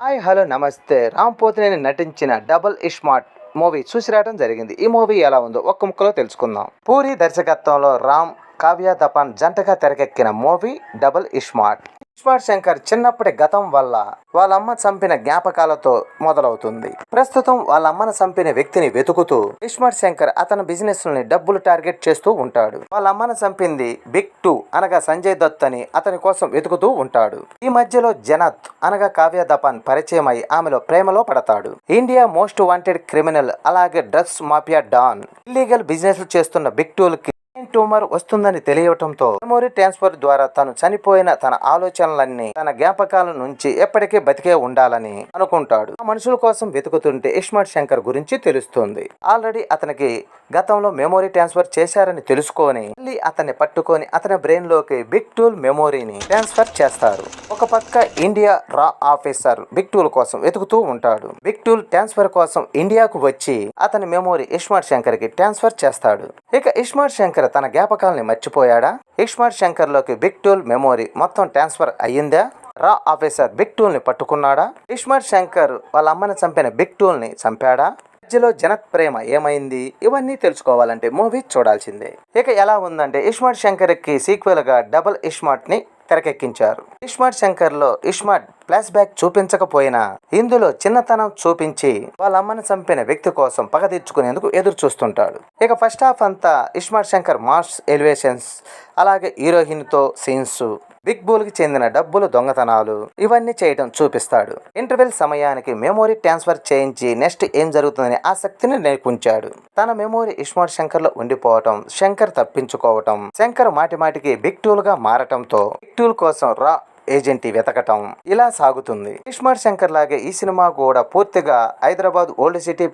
Hi hello నమస్తే. రామ్ పోతినేని నటించిన double iSmart movie చూసి రావడం జరిగింది. ఈ మూవీ ఎలా ఉందో ఒక్క ముక్కలో తెలుసుకుందాం. పూరి దర్శకత్వంలో రామ్, కావ్య దపాన్ జంటగా తెరకెక్కిన మూవీ డబుల్ ఇస్మార్ట్. ఇస్మార్ట్ శంకర్ చిన్నప్పటి గతం వల్ల వాళ్ళ అమ్మ చంపిన జ్ఞాపకాలతో మొదలవుతుంది. ప్రస్తుతం వాళ్ళ అమ్మను చంపిన వ్యక్తిని వెతుకుతూ ఇస్మార్ట్ శంకర్ అతని బిజినెస్ ని డబ్బులు టార్గెట్ చేస్తూ ఉంటాడు. వాళ్ళ అమ్మను చంపింది బిగ్ 2 అనగా సంజయ్ దత్ అని అతని కోసం వెతుకుతూ ఉంటాడు. ఈ మధ్యలో జనత్ అనగా కావ్య దపాన్ పరిచయం అయి ఆమెలో ప్రేమలో పడతాడు. ఇండియా మోస్ట్ వాంటెడ్ క్రిమినల్ అలాగే drugs mafia don illegal business చేస్తున్న బిగ్ 2కి ట్యూమర్ వస్తుందని తెలియటంతో మెమొరీ ట్రాన్స్ఫర్ ద్వారా తను చనిపోయిన తన ఆలోచనలన్నీ తన జ్ఞాపకాల నుంచి ఎప్పటికీ బతికే ఉండాలని అనుకుంటాడు. ఆ మనుషుల కోసం వెతుకుతుంటే ఇస్మార్ట్ శంకర్ గురించి తెలుస్తుంది. ఆల్రెడీ అతనికి గతంలో మెమొరీ ట్రాన్స్ఫర్ చేశారని తెలుసుకొని మళ్ళీ అతన్ని పట్టుకొని అతని బ్రెయిన్ లోకి బిగ్ 2 మెమొరీని ట్రాన్స్ఫర్ చేస్తారు. ఒక పక్క ఇండియా రా ఆఫీసర్ బిగ్ 2 కోసం వెతుకుతూ ఉంటాడు. బిగ్ 2 ట్రాన్స్ఫర్ కోసం ఇండియాకు వచ్చి అతని మెమొరీ ఇస్మార్ట్ శంకర్ కి ట్రాన్స్ఫర్ చేస్తాడు. ఇక ఇస్మార్ట్ శంకర్ తన జ్ఞాపకాలని మర్చిపోయాడా? ఇస్మార్ట్ శంకర్ లోకి బిగ్ 2 మెమొరీ మొత్తం ట్రాన్స్ఫర్ అయ్యిందా? రా ఆఫీసర్ బిగ్ 2 ని పట్టుకున్నాడా? ఇస్మార్ట్ శంకర్ వాళ్ళ అమ్మని చంపిన బిగ్ 2 ని చంపాడా? మధ్యలో జనత్ ప్రేమ ఏమైంది? ఇవన్నీ తెలుసుకోవాలంటే మూవీ చూడాల్సిందే. ఇక ఎలా ఉందంటే ఇస్మార్ట్ శంకర్ కి సీక్వెల్ గా డబుల్ ఇస్మార్ట్ ని తెరకెక్కించారు. ఇస్మార్ట్ శంకర్ లో ఇస్మార్ట్ ఫ్లాష్ బ్యాక్ చూపించకపోయినా ఇందులో చిన్నతనం చూపించి వాళ్ళ అమ్మని చంపిన వ్యక్తి కోసం పగ తీర్చుకునేందుకు ఎదురు చూస్తుంటాడు. ఇక ఫస్ట్ హాఫ్ అంతా ఇస్మార్ట్ శంకర్ మాస్ ఎలివేషన్స్ అలాగే హీరోయిన్ తో సీన్స్, బిగ్ బుల్ కి చెందిన డబ్బులు దొంగతనాలు ఇవన్నీ చేయడం చూపిస్తాడు. ఇంటర్వెల్ సమయానికి మెమొరీ ట్రాన్స్ఫర్ చేయించి నెక్స్ట్ ఏం జరుగుతుందని ఆసక్తిని నేర్పించాడు. తన మెమొరీ ఇస్మార్ట్ శంకర్ లో ఉండిపోవటం, శంకర్ తప్పించుకోవటం, శంకర్ మాటి మాటికి బిగ్ 2 గా మారటంతో బిగ్ 2 కోసం రా ఏజెంట్ వెతకటం ఇలా సాగుతుంది. ఇస్మార్ట్ శంకర్ లాగే ఈ సినిమా కూడా పూర్తిగా హైదరాబాద్ ఓల్డ్ సిటీ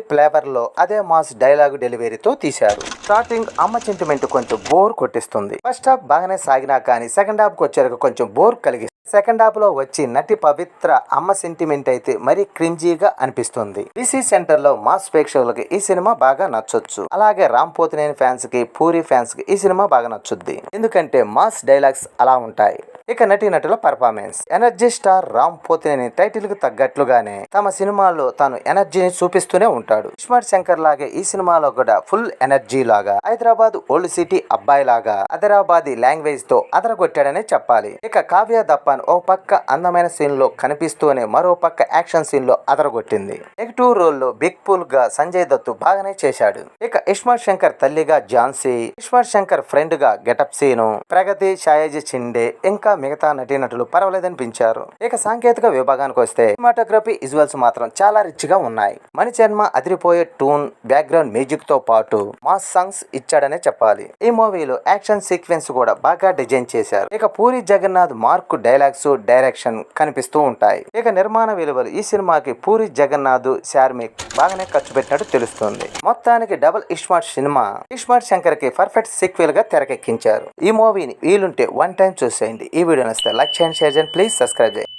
ఫ్లేవర్ లో అదే మాస్ డైలాగ్ డెలివరీతో తీశారు. స్టార్టింగ్ అమ్మ సెంటిమెంట్ కొంచెం బోర్ కొట్టిస్తుంది. ఫస్ట్ హాఫ్ బాగానే సాగినా కానీ సెకండ్ హాఫ్ కు వచ్చాక కొంచెం బోర్ కలిగిస్తుంది. సెకండ్ హాఫ్ లో వచ్చి నటి పవిత్ర అమ్మ సెంటిమెంట్ అయితే మరీ క్రింజీగా అనిపిస్తుంది. బీసీ సెంటర్ లో మాస్ ప్రేక్షకులకి ఈ సినిమా బాగా నచ్చొచ్చు. అలాగే రామ్ పోతినేని ఫ్యాన్స్ కి, పూరి ఫ్యాన్స్ కి ఈ సినిమా బాగా నచ్చుద్ది. ఎందుకంటే మాస్ డైలాగ్స్ అలా ఉంటాయి. ఇక నటుల performance, energy star Ram Pothineni title కు తగ్గట్లుగానే తమ సినిమాలో తాను ఎనర్జీని చూపిస్తూనే ఉంటాడు. ఇస్మార్ట్ శంకర్ లాగే ఈ సినిమాలో కూడా ఫుల్ ఎనర్జీ లాగా హైదరాబాద్ ఓల్డ్ సిటీ అబ్బాయి లాగా హైదరాబాదీ లాంగ్వేజ్ తో అదరగొట్టాడనే చెప్పాలి. ఇక కావ్య దపాన్ ఓ పక్క అందమైన సీన్ లో కనిపిస్తూనే మరో పక్క యాక్షన్ సీన్ లో అదరగొట్టింది. నెగటివ్ రోల్ లో బిగ్ పుల్ గా సంజయ్ దత్ బాగానే చేశాడు. ఇక ఇస్మార్ట్ శంకర్ తల్లిగా ఝాన్సీ, ఇస్మార్ట్ శంకర్ ఫ్రెండ్ గా గెటప్ సీను, ప్రగతి, షాయజ్ చిండే ఇంకా మిగతా నటీనటులు పర్వాలేదనిపించారు. ఇక సాంకేతిక విభాగానికి వస్తే సినిమాటోగ్రఫీ, విజువల్స్ మాత్రం చాలా రిచ్ గా ఉన్నాయి. మణిశర్మ అదిరిపోయే టూన్, బ్యాక్గ్రౌండ్ మ్యూజిక్ తో పాటు మాస్ సాంగ్స్ ఇచ్చాడనే చెప్పాలి. ఈ మూవీలో యాక్షన్ సీక్వెన్స్ కూడా బాగా డిజైన్ చేశారు. ఇక Puri Jagannadh mark dialogues, direction కనిపిస్తూ ఉంటాయి. ఇక నిర్మాణ విలువలు ఈ సినిమాకి పూరి జగన్నాథ్, శార్మిక్ బాగానే ఖర్చు పెట్టినట్టు తెలుస్తుంది. మొత్తానికి డబుల్ ఇస్మార్ట్ సినిమా ఇస్మార్ట్ శంకర్ కి పర్ఫెక్ట్ సీక్వెల్ గా తెరకెక్కించారు. ఈ మూవీని వీలుంటే 1 టైం చూసేయండి. ఈ వీడియో నచ్చితే లైక్ చేయండి, షేర్ చేయండి, ప్లీజ్ సబ్స్క్రైబ్ చేయండి.